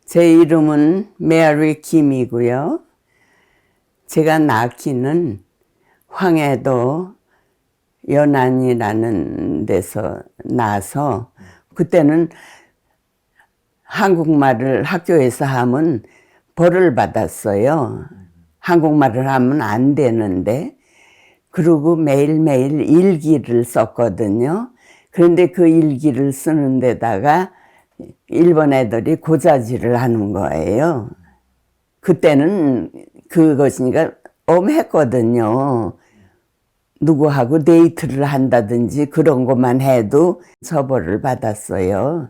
제 이름은 메리 김이고요. 제가 낳기는 황해도 연안이라는 데서 나서 그때는 한국말을 학교에서 하면 벌을 받았어요. 한국말을 하면 안 되는데. 그리고 매일매일 일기를 썼거든요. 그런데 그 일기를 쓰는 데다가 일본 애들이 고자질을 하는 거예요. 그때는 그것이니까 엄했거든요. 누구하고 데이트를 한다든지 그런 것만 해도 처벌을 받았어요.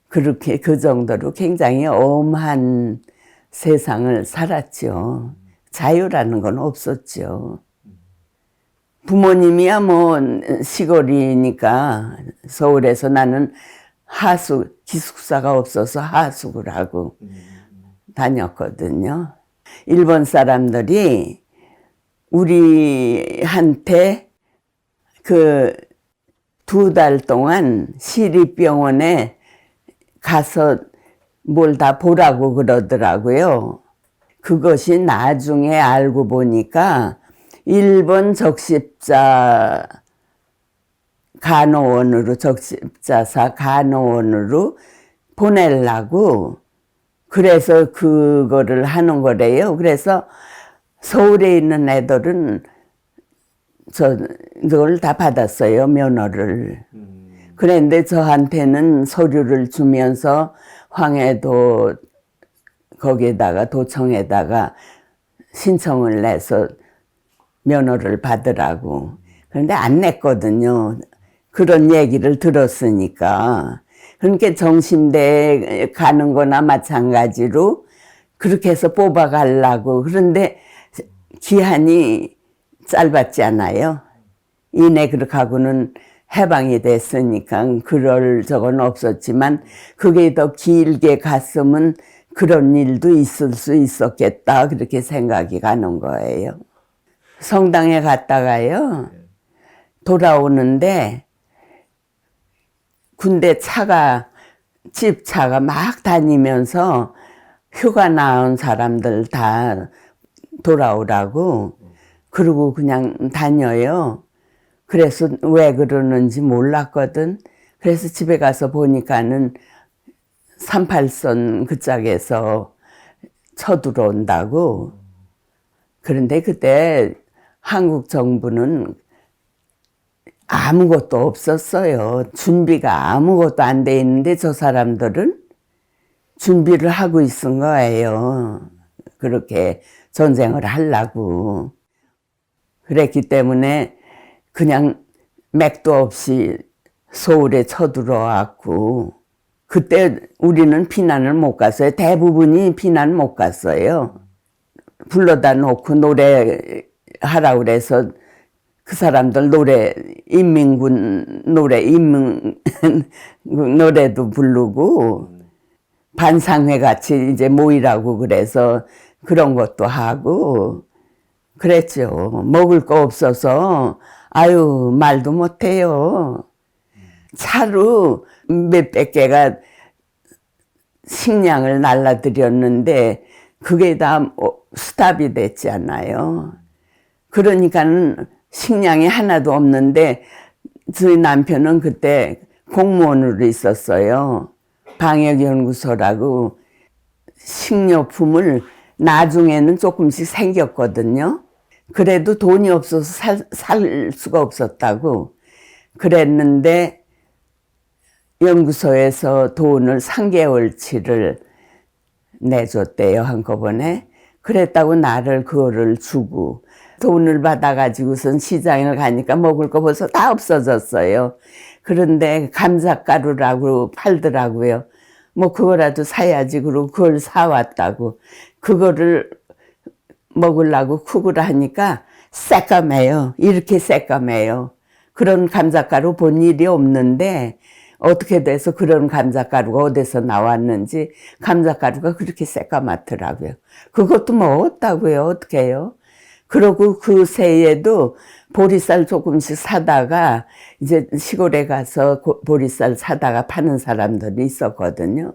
그렇게 그 정도로 굉장히 엄한 세상을 살았죠. 자유라는 건 없었죠. 부모님이야 뭐 시골이니까 서울에서 나는 기숙사가 없어서 하숙을 하고 다녔거든요. 일본 사람들이 우리한테 그 2달 동안 시립병원에 가서 뭘 다 보라고 그러더라고요. 그것이 나중에 알고 보니까 일본 적십자 간호원으로 적십자사 간호원으로 보내려고 그래서 그거를 하는 거래요. 그래서 서울에 있는 애들은 그걸 다 받았어요, 면허를. 그런데 저한테는 서류를 주면서 황해도 거기에다가 도청에다가 신청을 내서 면허를 받으라고. 그런데 안 냈거든요. 그런 얘기를 들었으니까. 그러니까 정신대에 가는 거나 마찬가지로 그렇게 해서 뽑아가려고. 그런데 기한이 짧았잖아요. 이내 그렇게 하고는 해방이 됐으니까 그럴 적은 없었지만 그게 더 길게 갔으면 그런 일도 있을 수 있었겠다. 그렇게 생각이 가는 거예요. 성당에 갔다가요. 돌아오는데 군대 차가 집 차가 막 다니면서 휴가 나온 사람들 다 돌아오라고 그러고 그냥 다녀요. 그래서 왜 그러는지 몰랐거든. 그래서 집에 가서 보니까는 38선 그 짝에서 쳐들어온다고. 그런데 그때 한국 정부는 아무것도 없었어요. 준비가 아무것도 안 돼 있는데 저 사람들은 준비를 하고 있은 거예요. 그렇게 전쟁을 하려고. 그랬기 때문에 그냥 맥도 없이 서울에 쳐들어왔고 그때 우리는 피난을 못 갔어요. 대부분이 피난 못 갔어요. 불러다 놓고 노래하라고 그래서 그 사람들 인민군 노래도 부르고 반상회 같이 이제 모이라고 그래서 그런 것도 하고 그랬죠. 먹을 거 없어서 아유 말도 못해요. 차로 몇백 개가 식량을 날라드렸는데 그게 다 스탑이 됐잖아요. 그러니까는 식량이 하나도 없는데 저희 남편은 그때 공무원으로 있었어요. 방역연구소라고 식료품을 나중에는 조금씩 생겼거든요. 그래도 돈이 없어서 살 수가 없었다고 그랬는데 연구소에서 돈을 3개월치를 내줬대요, 한꺼번에. 그랬다고 나를 그거를 주고 돈을 받아가지고선 시장을 가니까 먹을 거 벌써 다 없어졌어요. 그런데 감자가루라고 팔더라고요. 뭐 그거라도 사야지 그러고 그걸 사왔다고. 그거를 먹으려고 쿡을 하니까 새까매요. 이렇게 새까매요. 그런 감자가루 본 일이 없는데 어떻게 돼서 그런 감자가루가 어디서 나왔는지 감자가루가 그렇게 새까맣더라고요. 그것도 먹었다고요. 어떻게 해요? 그러고 그 새에도 보리쌀 조금씩 사다가 이제 시골에 가서 보리쌀 사다가 파는 사람들이 있었거든요.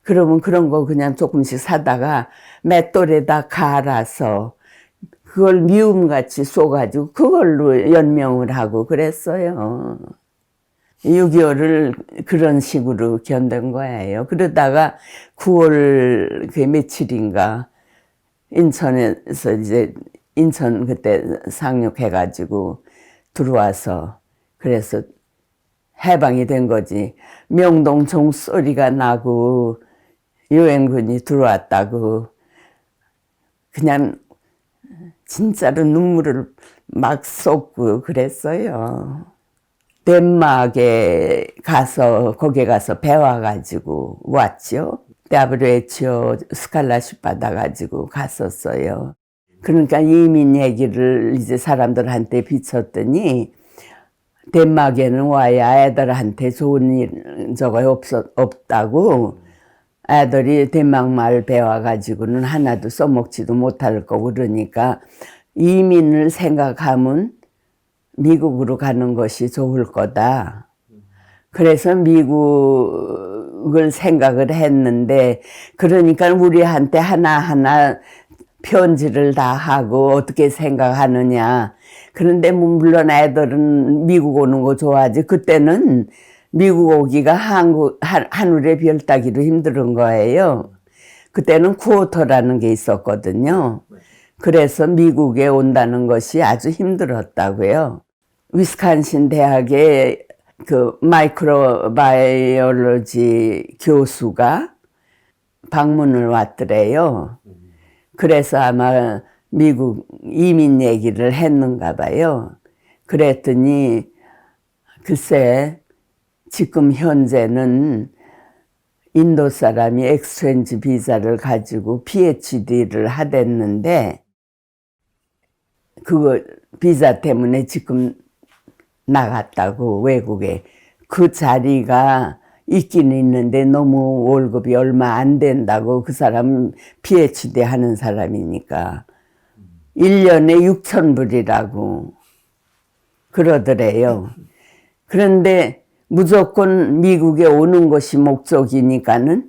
그러면 그런 거 그냥 조금씩 사다가 맷돌에다 갈아서 그걸 미움같이 쏘가지고 그걸로 연명을 하고 그랬어요. 6.25를 그런 식으로 견딘 거예요. 그러다가 9월 그 며칠인가 인천에서 이제 인천 그때 상륙해가지고 들어와서 그래서 해방이 된 거지. 명동 종소리가 나고 유엔군이 들어왔다고 그냥 진짜로 눈물을 막 쏟고 그랬어요. 덴마크에 가서 거기 가서 배워가지고 왔죠. WHO 스칼라십 받아가지고 갔었어요. 그러니까 이민 얘기를 이제 사람들한테 비쳤더니 덴마크에는 와야 애들한테 좋은 일 저거 없다고 애들이 덴마크 말 배워가지고는 하나도 써먹지도 못할 거고 그러니까 이민을 생각하면 미국으로 가는 것이 좋을 거다. 그래서 미국을 생각을 했는데 그러니까 우리한테 하나하나 편지를 다 하고 어떻게 생각하느냐. 그런데 물론 애들은 미국 오는 거 좋아하지. 그때는 미국 오기가 하늘의 별 따기로 힘든 거예요. 그때는 쿼터라는 게 있었거든요. 그래서 미국에 온다는 것이 아주 힘들었다고요. 위스콘신 대학의 그 마이크로바이올로지 교수가 방문을 왔더래요. 그래서 아마 미국 이민 얘기를 했는가 봐요. 그랬더니 글쎄 지금 현재는 인도 사람이 엑스체인지 비자를 가지고 PhD를 하댔는데 그거 비자 때문에 지금 나갔다고 외국에. 그 자리가 있긴 있는데 너무 월급이 얼마 안 된다고. 그 사람 PhD 하는 사람이니까 1년에 6,000불이라고 그러더래요. 그런데 무조건 미국에 오는 것이 목적이니까는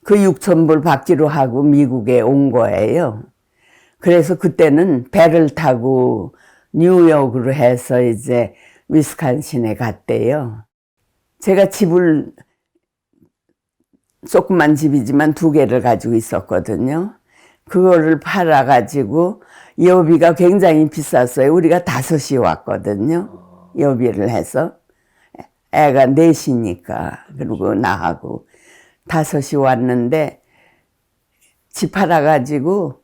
그 6,000불 받기로 하고 미국에 온 거예요. 그래서 그때는 배를 타고 뉴욕으로 해서 이제 위스콘신에 갔대요. 제가 집을 조그만 집이지만 2개를 가지고 있었거든요. 그거를 팔아가지고 여비가 굉장히 비쌌어요. 우리가 5이 왔거든요. 여비를 해서. 애가 4이니까. 그리고 나하고 5이 왔는데 집 팔아가지고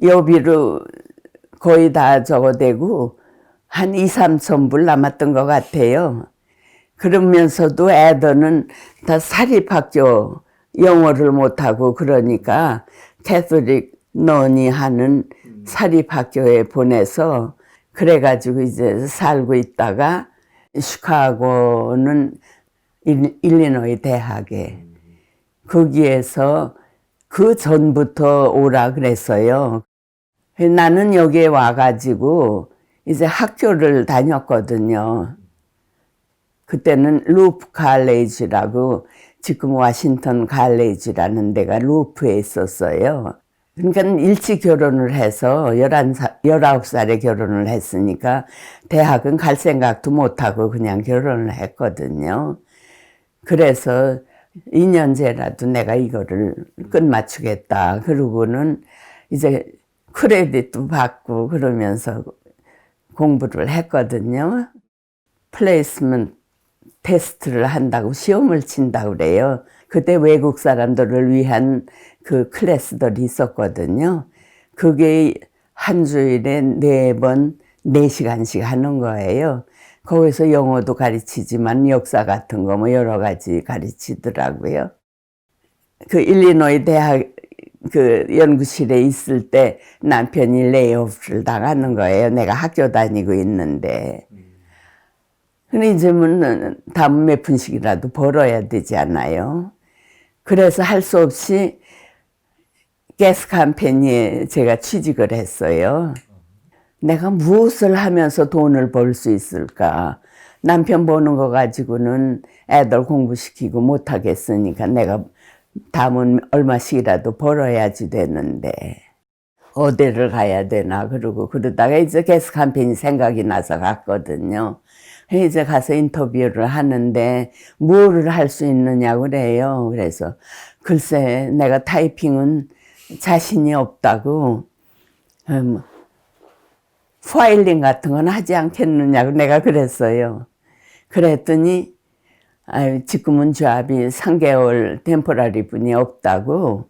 여비로 거의 다 저거 되고 한 2-3천 불 남았던 것 같아요. 그러면서도 애들은 다 사립학교 영어를 못하고 그러니까 캐톨릭 너니 하는 사립학교에 보내서 그래가지고 이제 살고 있다가 시카고는 일리노이 대학에 거기에서 그 전부터 오라 그랬어요. 나는 여기에 와가지고 이제 학교를 다녔거든요. 그때는 루프 칼레이지라고 지금 워싱턴 칼레이지라는 데가 루프에 있었어요. 그러니까 일찍 결혼을 해서 19살에 결혼을 했으니까 대학은 갈 생각도 못하고 그냥 결혼을 했거든요. 그래서 2년째라도 내가 이거를 끝마치겠다. 그러고는 이제 크레딧도 받고 그러면서 공부를 했거든요. 플레이스먼트 테스트를 한다고 시험을 친다고 그래요. 그때 외국 사람들을 위한 그 클래스들이 있었거든요. 그게 한 주일에 4번 4시간씩 하는 거예요. 거기서 영어도 가르치지만 역사 같은 거 뭐 여러 가지 가르치더라고요. 그 일리노이 대학 그 연구실에 있을 때 남편이 레이오프를 당하는 거예요. 내가 학교 다니고 있는데. 근데 이제 뭐 다음 몇 푼씩이라도 벌어야 되지 않아요. 그래서 할 수 없이 가스 컴퍼니에 제가 취직을 했어요. 내가 무엇을 하면서 돈을 벌 수 있을까? 남편 버는 거 가지고는 애들 공부시키고 못하겠으니까 내가 담은 얼마씩이라도 벌어야지 되는데 어디를 가야 되나 그러고 그러다가 이제 게스 캠페인이 생각이 나서 갔거든요. 이제 가서 인터뷰를 하는데 뭐를 할 수 있느냐고 그래요. 그래서 글쎄 내가 타이핑은 자신이 없다고 파일링 같은 건 하지 않겠느냐고 내가 그랬어요. 그랬더니 지금은 잡이 3개월 템포러리 분이 없다고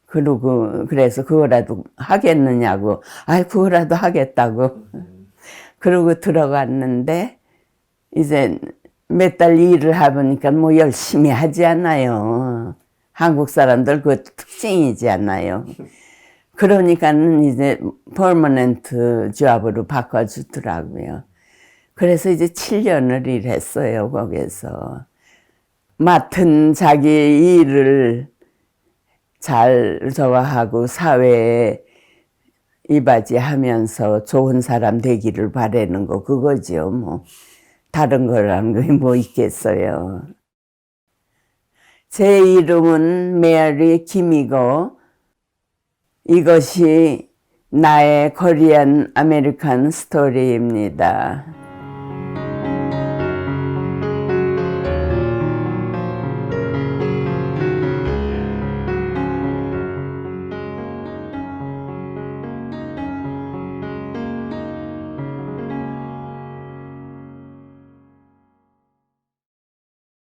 그러고 그래서 그거라도 하겠느냐고 그거라도 하겠다고 그러고 들어갔는데 이제 몇 달 일을 해보니까 뭐 열심히 하지 않아요. 한국 사람들 그 특징이지 않나요? 그러니까는 이제 퍼머넌트 잡으로 바꿔주더라고요. 그래서 이제 7년을 일했어요, 거기서. 맡은 자기 일을 잘 저하고 사회에 이바지하면서 좋은 사람 되기를 바라는 거 그거죠, 뭐. 다른 거라는 게 뭐 있겠어요. 제 이름은 메리 김이고 이것이 나의 코리안 아메리칸 스토리입니다.